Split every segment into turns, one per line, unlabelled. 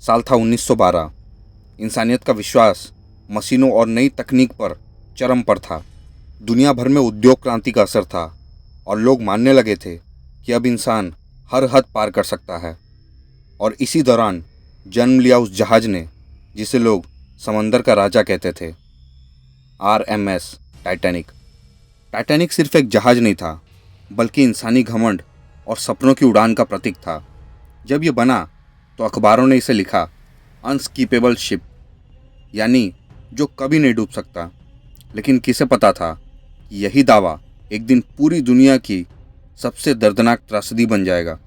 साल था 1912। इंसानियत का विश्वास मशीनों और नई तकनीक पर चरम पर था। दुनिया भर में उद्योग क्रांति का असर था और लोग मानने लगे थे कि अब इंसान हर हद पार कर सकता है। और इसी दौरान जन्म लिया उस जहाज ने जिसे लोग समंदर का राजा कहते थे, RMS टाइटैनिक। टाइटैनिक सिर्फ एक जहाज नहीं था, बल्कि इंसानी घमंड और सपनों की उड़ान का प्रतीक था। जब ये बना तो अखबारों ने इसे लिखा अनस्कीपेबल शिप, यानी जो कभी नहीं डूब सकता। लेकिन किसे पता था कि यही दावा एक दिन पूरी दुनिया की सबसे दर्दनाक त्रासदी बन जाएगा।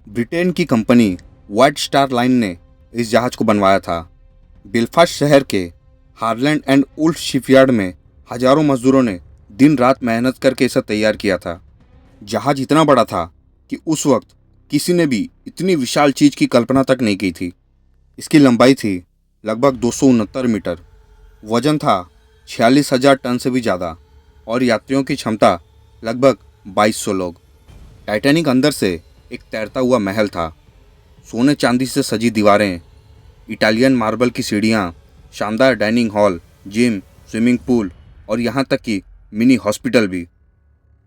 ब्रिटेन की कंपनी व्हाइट स्टार लाइन ने इस जहाज को बनवाया था। बेलफास्ट शहर के हारलैंड एंड वुल्फ शिपयार्ड में हजारों मजदूरों ने दिन रात मेहनत करके इसे तैयार किया था। जहाज इतना बड़ा था कि उस वक्त किसी ने भी इतनी विशाल चीज की कल्पना तक नहीं की थी। इसकी लंबाई थी लगभग 269 मीटर, वजन था 46,000 टन से भी ज़्यादा और यात्रियों की क्षमता लगभग 2200 लोग। टाइटैनिक अंदर से एक तैरता हुआ महल था। सोने चांदी से सजी दीवारें, इटालियन मार्बल की सीढ़ियाँ, शानदार dining hall, gym, swimming pool और यहाँ तक कि मिनी हॉस्पिटल भी।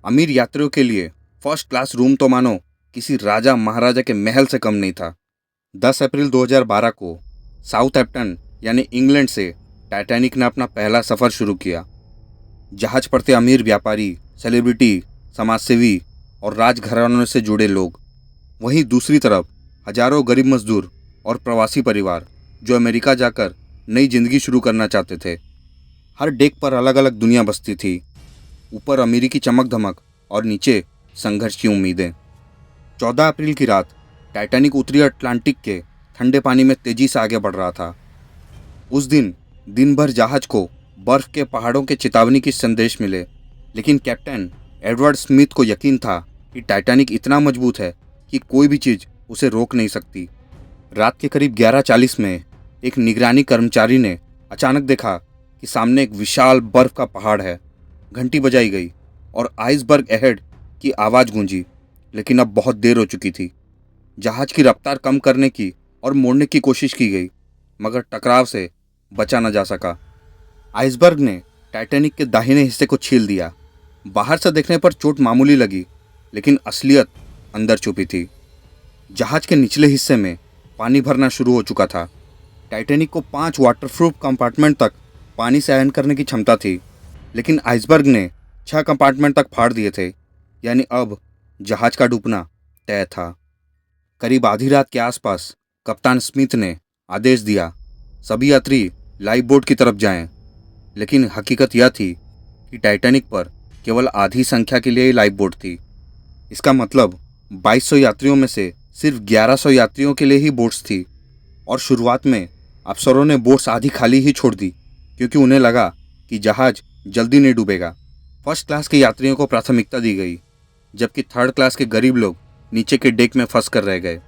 अमीर यात्रियों के लिए फर्स्ट क्लास रूम तो मानो किसी राजा महाराजा के महल से कम नहीं था। 10 अप्रैल 2012 को साउथहैम्पटन यानी इंग्लैंड से टाइटैनिक ने अपना पहला सफ़र शुरू किया। जहाज पर थे अमीर व्यापारी, सेलिब्रिटी, समाजसेवी और राजघरानों से जुड़े लोग। वहीं दूसरी तरफ हजारों गरीब मजदूर और प्रवासी परिवार जो अमेरिका जाकर नई जिंदगी शुरू करना चाहते थे। हर डेक पर अलग अलग दुनिया बसती थी। ऊपर अमीरी की चमक धमक और नीचे संघर्ष की उम्मीदें। 14 अप्रैल की रात टाइटैनिक उत्तरी अटलांटिक के ठंडे पानी में तेजी से आगे बढ़ रहा था। उस दिन भर जहाज को बर्फ के पहाड़ों के चेतावनी की संदेश मिले, लेकिन कैप्टन एडवर्ड स्मिथ को यकीन था कि टाइटैनिक इतना मजबूत है कि कोई भी चीज़ उसे रोक नहीं सकती। रात के करीब 11:40 में एक निगरानी कर्मचारी ने अचानक देखा कि सामने एक विशाल बर्फ का पहाड़ है। घंटी बजाई गई और आइसबर्ग अहेड की आवाज़ गूंजी, लेकिन अब बहुत देर हो चुकी थी। जहाज की रफ्तार कम करने की और मोड़ने की कोशिश की गई, मगर टकराव से बचा न जा सका। आइसबर्ग ने टाइटैनिक के दाहिने हिस्से को छील दिया। बाहर से देखने पर चोट मामूली लगी, लेकिन असलियत अंदर छुपी थी। जहाज के निचले हिस्से में पानी भरना शुरू हो चुका था। टाइटैनिक को 5 वाटरप्रूफ कंपार्टमेंट तक पानी सहन करने की क्षमता थी, लेकिन आइसबर्ग ने 6 कंपार्टमेंट तक फाड़ दिए थे, यानी अब जहाज का डूबना तय था। करीब आधी रात के आसपास कप्तान स्मिथ ने आदेश दिया, सभी यात्री लाइफ बोट की तरफ जाएं। लेकिन हकीकत यह थी कि टाइटैनिक पर केवल आधी संख्या के लिए ही लाइफ बोट थी। इसका मतलब 2200 यात्रियों में से सिर्फ 1100 यात्रियों के लिए ही बोट्स थी। और शुरुआत में अफसरों ने बोट्स आधी खाली ही छोड़ दी, क्योंकि उन्हें लगा कि जहाज जल्दी नहीं डूबेगा। फर्स्ट क्लास के यात्रियों को प्राथमिकता दी गई, जबकि थर्ड क्लास के गरीब लोग नीचे के डेक में फंस कर रह गए।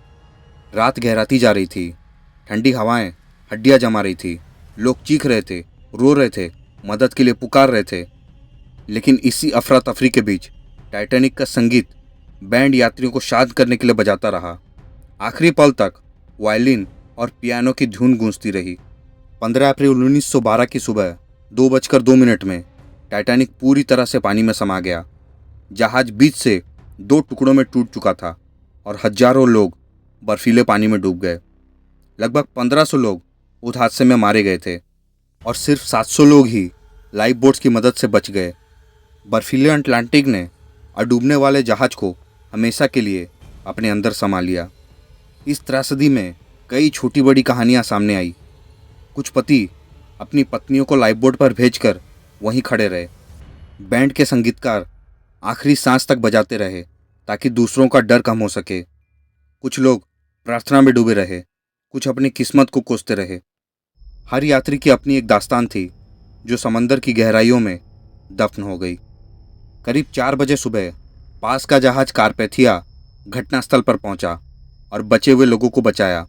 रात गहराती जा रही थी। ठंडी हवाएं हड्डियां जमा रही थी। लोग चीख रहे थे, रो रहे थे, मदद के लिए पुकार रहे थे। लेकिन इसी अफरा तफरी के बीच टाइटैनिक का संगीत बैंड यात्रियों को शांत करने के लिए बजाता रहा। आखिरी पल तक वायलिन और पियानो की धुन गूंजती रही। 15 अप्रैल 1912 की सुबह 2:02 में टाइटैनिक पूरी तरह से पानी में समा गया। जहाज बीच से 2 टुकड़ों में टूट चुका था और हजारों लोग बर्फीले पानी में डूब गए। लगभग 1500 लोग उस हादसे में मारे गए थे और सिर्फ 700 लोग ही लाइफ बोट्स की मदद से बच गए। बर्फीले अटलांटिक ने डूबने वाले जहाज को हमेशा के लिए अपने अंदर समा लिया। इस त्रासदी में कई छोटी बड़ी कहानियां सामने आई। कुछ पति अपनी पत्नियों को लाइफ बोट पर भेजकर वहीं खड़े रहे। बैंड के संगीतकार आखिरी सांस तक बजाते रहे ताकि दूसरों का डर कम हो सके। कुछ लोग प्रार्थना में डूबे रहे, कुछ अपनी किस्मत को कोसते रहे। हर यात्री की अपनी एक दास्तान थी जो समंदर की गहराइयों में दफन हो गई। करीब 4 बजे सुबह पास का जहाज कारपैथिया घटनास्थल पर पहुंचा और बचे हुए लोगों को बचाया,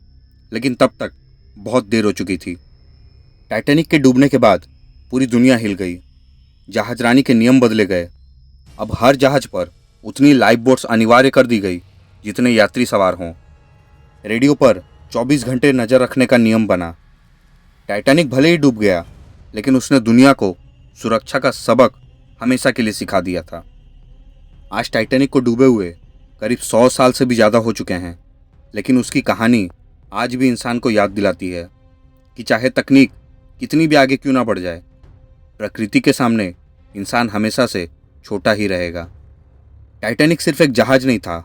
लेकिन तब तक बहुत देर हो चुकी थी। टाइटैनिक के डूबने के बाद पूरी दुनिया हिल गई। जहाजरानी के नियम बदले गए। अब हर जहाज पर उतनी लाइफ बोट्स अनिवार्य कर दी गई जितने यात्री सवार हों। रेडियो पर 24 घंटे नज़र रखने का नियम बना। टाइटैनिक भले ही डूब गया, लेकिन उसने दुनिया को सुरक्षा का सबक हमेशा के लिए सिखा दिया था। आज टाइटैनिक को डूबे हुए करीब 100 साल से भी ज़्यादा हो चुके हैं, लेकिन उसकी कहानी आज भी इंसान को याद दिलाती है कि चाहे तकनीक कितनी भी आगे क्यों ना बढ़ जाए, प्रकृति के सामने इंसान हमेशा से छोटा ही रहेगा। टाइटैनिक सिर्फ एक जहाज नहीं था,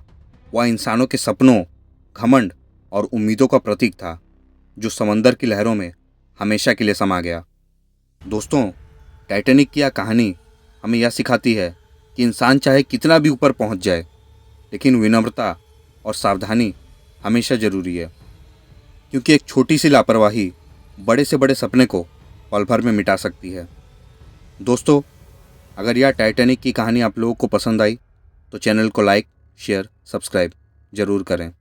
वह इंसानों के सपनों, घमंड और उम्मीदों का प्रतीक था, जो समंदर की लहरों में हमेशा के लिए समा गया। दोस्तों, टाइटैनिक की यह कहानी हमें यह सिखाती है कि इंसान चाहे कितना भी ऊपर पहुंच जाए, लेकिन विनम्रता और सावधानी हमेशा ज़रूरी है, क्योंकि एक छोटी सी लापरवाही बड़े से बड़े सपने को पल भर में मिटा सकती है। दोस्तों, अगर यह टाइटैनिक की कहानी आप लोगों को पसंद आई तो चैनल को लाइक, शेयर, सब्सक्राइब ज़रूर करें।